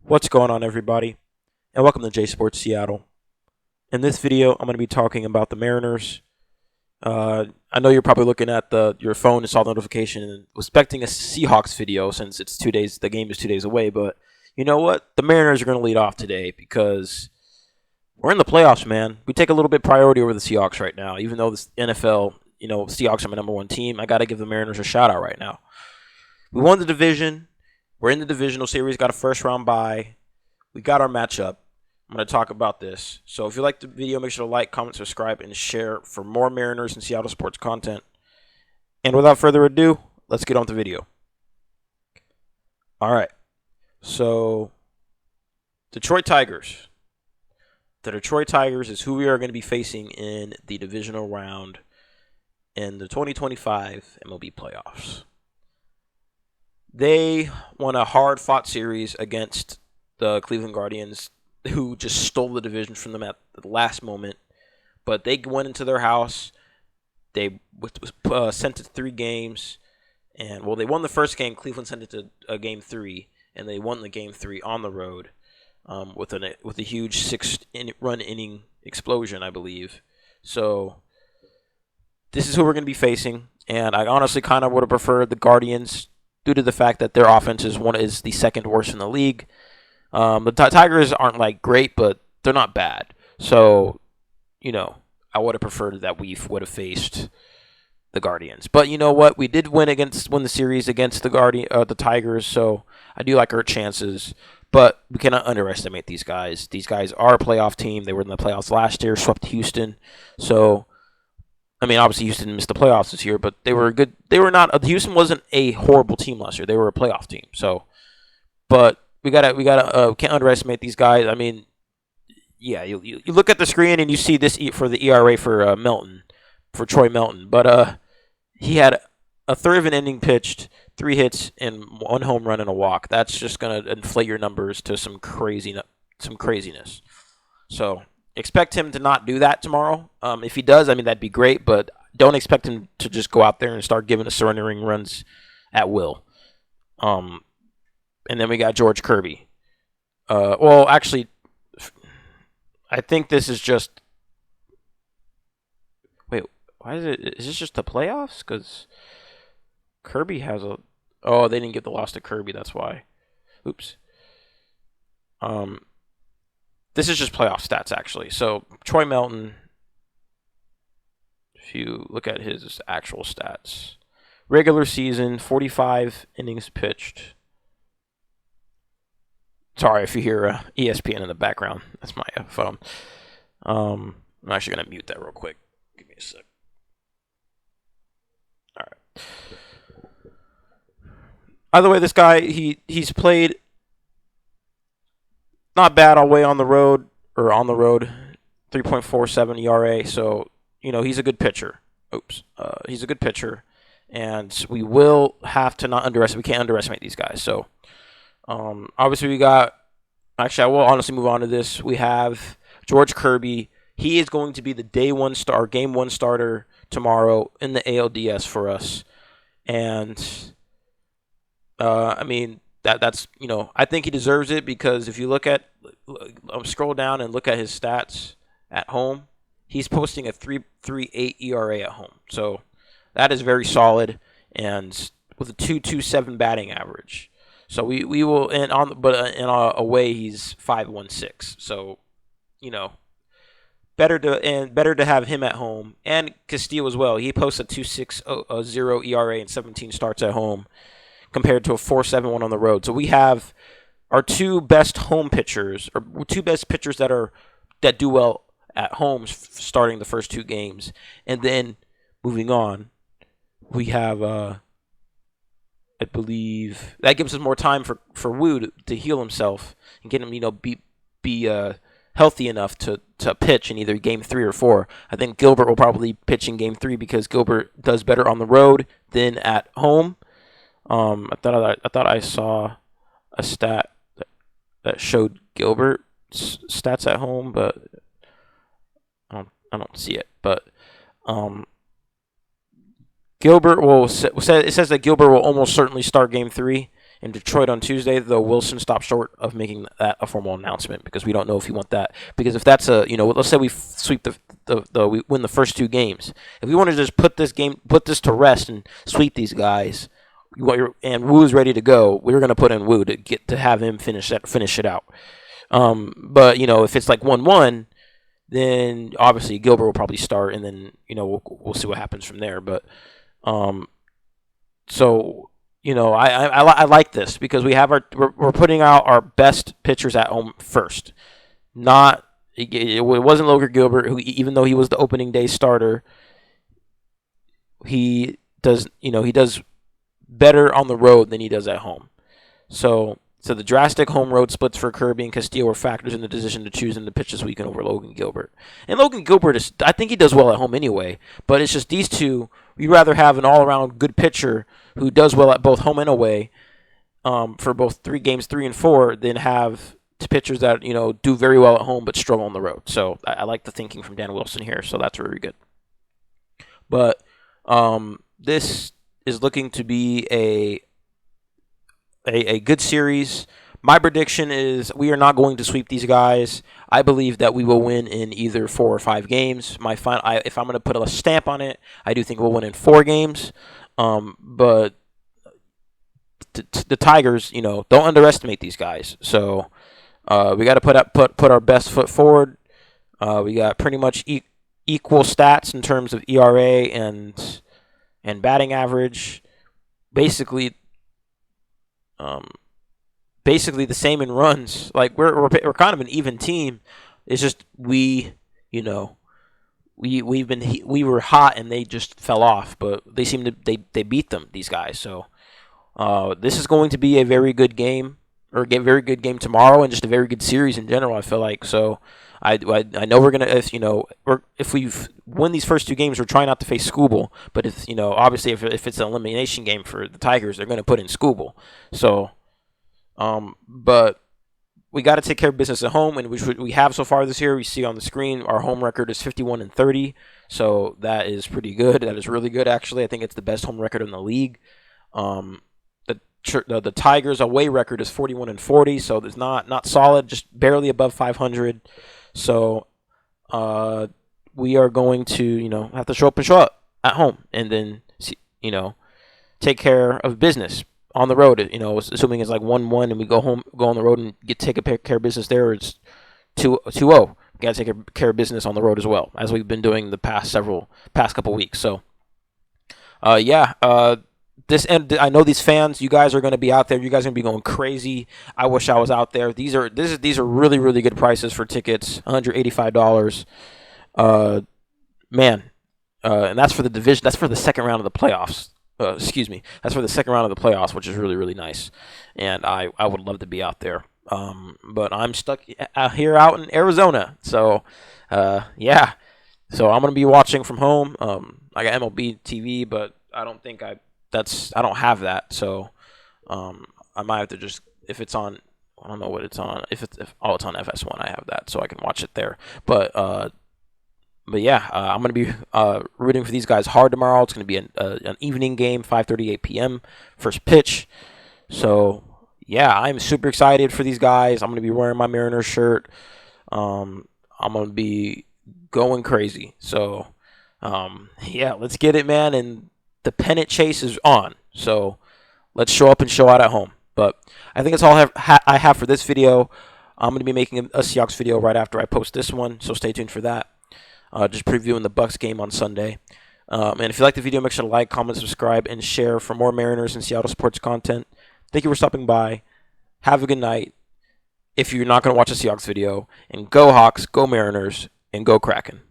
What's going on, everybody? And welcome to J Sports Seattle. In this video, I'm going to be talking about the Mariners. I know you're probably looking at your phone and saw the notification and was expecting a Seahawks video since it's 2 days. The game is 2 days away, but you know what? The Mariners are going to lead off today because we're in the playoffs, man. We take a little bit priority over the Seahawks right now, even though the NFL, Seahawks are my number one team. I got to give the Mariners a shout out right now. We won the division. We're in the divisional series. Got a first round bye. We got our matchup. I'm going to talk about this. So if you like the video, make sure to like, comment, subscribe, and share for more Mariners and Seattle sports content. And without further ado, let's get on to the video. All right. So, Detroit Tigers. The Detroit Tigers is who we are going to be facing in the divisional round in the 2025 MLB playoffs. They won a hard-fought series against the Cleveland Guardians, who just stole the division from them at the last moment. But they went into their house. They sent it to 3 games. And, they won the first game. Cleveland sent it to game 3. And they won the game 3 on the road with a huge 6-run inning explosion, I believe. So, this is who we're going to be facing. And I honestly kind of would have preferred the Guardians due to the fact that their offense is the second worst in the league. The Tigers aren't great, but they're not bad. So, I would have preferred that we would have faced the Guardians. But you know what? We did win the series against the Tigers. So I do like our chances. But we cannot underestimate these guys. These guys are a playoff team. They were in the playoffs last year, swept Houston. So, obviously Houston missed the playoffs this year, but they were good. Houston wasn't a horrible team last year. They were a playoff team. So, but we can't underestimate these guys. You look at the screen and you see this for the ERA for Troy Melton, but he had a third of an inning pitched, 3 hits and 1 home run and a walk. That's just gonna inflate your numbers to some craziness. So expect him to not do that tomorrow. If he does, that'd be great, but don't expect him to just go out there and start giving us surrendering runs at will. And then we got George Kirby. Actually, I think this is just. Wait, why is it? Is this just the playoffs? Because Kirby has a. Oh, they didn't give the loss to Kirby. That's why. Oops. This is just playoff stats actually. So Troy Melton. If you look at his actual stats, regular season, 45 innings pitched. Sorry if you hear ESPN in the background. That's my phone. I'm actually going to mute that real quick. Give me a sec. All right. Either way, this guy, he's played not bad all the way on the road. 3.47 ERA. So, he's a good pitcher. He's a good pitcher. And we will have to we can't underestimate these guys. So, obviously we got. Actually, I will honestly move on to this. We have George Kirby. He is going to be the game 1 starter tomorrow in the ALDS for us, and that's I think he deserves it because if you look at scroll down and look at his stats at home, he's posting a 3.38 ERA at home. So that is very solid, and with a 2.27 batting average. So we will in away he's 5.16. So better to have him at home and Castillo as well. He posts a 2.60 ERA and 17 starts at home compared to a 4.71 on the road. So we have our 2 best home pitchers or 2 best pitchers that do well at home starting the first 2 games, and then moving on we have. I believe that gives us more time for Wu to heal himself and get him, be healthy enough to pitch in either game 3 or 4. I think Gilbert will probably pitch in game 3 because Gilbert does better on the road than at home. I thought I saw a stat that showed Gilbert's stats at home, but I don't see it. But Gilbert it says that Gilbert will almost certainly start game 3, in Detroit on Tuesday, though Wilson stopped short of making that a formal announcement because we don't know if he want that. Because if that's a, let's say we sweep we win the first 2 games. If we want to just put this to rest and sweep these guys, and Woo's ready to go, we're going to put in Woo to have him finish it out. But if it's like 1-1, then obviously Gilbert will probably start, and then we'll see what happens from there. But so I like this because we're putting out our best pitchers at home first. It wasn't Logan Gilbert, who, even though he was the opening day starter, he does better on the road than he does at home. So the drastic home road splits for Kirby and Castillo were factors in the decision to choose him to pitch this weekend over Logan Gilbert. And Logan Gilbert I think he does well at home anyway, but it's just these two. We'd rather have an all-around good pitcher who does well at both home and away for both games 3 and 4 than have pitchers that do very well at home but struggle on the road. So I like the thinking from Dan Wilson here. So that's very good. But this is looking to be a good series. My prediction is we are not going to sweep these guys. I believe that we will win in either 4 or 5 games. If I'm going to put a stamp on it, I do think we'll win in 4 games. But the Tigers, don't underestimate these guys. So we got to put our best foot forward. We got pretty much equal stats in terms of ERA and batting average. Basically the same in runs. Like we're kind of an even team. It's just we were hot and they just fell off, but they beat them, these guys. So this is going to be a very good game, or a very good game tomorrow, and just a very good series in general, I feel like. So I know we're gonna, if we win these first 2 games, we're trying not to face Skubal. But if obviously if it's an elimination game for the Tigers, they're gonna put in Skubal. So but we got to take care of business at home, and which we have so far this year. We see on the screen our home record is 51-30, so that is pretty good. That is really good, actually. I think it's the best home record in the league. The Tigers' away record is 41-40, so it's not solid, just barely above 500. So we are going to have to show up at home, and then take care of business on the road. Assuming it's like 1-1 and we go on the road and take care of business there, it's 2-0. Got to take care of business on the road as well, as we've been doing the past couple weeks. So this end, I know these fans, you guys are going to be out there. You guys are going to be going crazy. I wish I was out there. These are really, really good prices for tickets. $185. And that's for the division. That's for the second round of the playoffs. That's for the second round of the playoffs, which is really, really nice. And I would love to be out there. But I'm stuck out in Arizona. So, So I'm going to be watching from home. I got MLB TV, but I don't think I don't have that. So, I might have to just, if it's on, I don't know what it's on. If it's on FS1, I have that, so I can watch it there. But yeah, I'm going to be rooting for these guys hard tomorrow. It's going to be an evening game, 5:38 p.m. first pitch. So, yeah, I'm super excited for these guys. I'm going to be wearing my Mariners shirt. I'm going to be going crazy. So, yeah, let's get it, man. And the pennant chase is on. So, let's show up and show out at home. But I think that's all I have for this video. I'm going to be making a Seahawks video right after I post this one, so stay tuned for that. Just previewing the Bucks game on Sunday. And if you like the video, make sure to like, comment, subscribe, and share for more Mariners and Seattle sports content. Thank you for stopping by. Have a good night. If you're not going to watch a Seahawks video, and go Hawks, go Mariners, and go Kraken.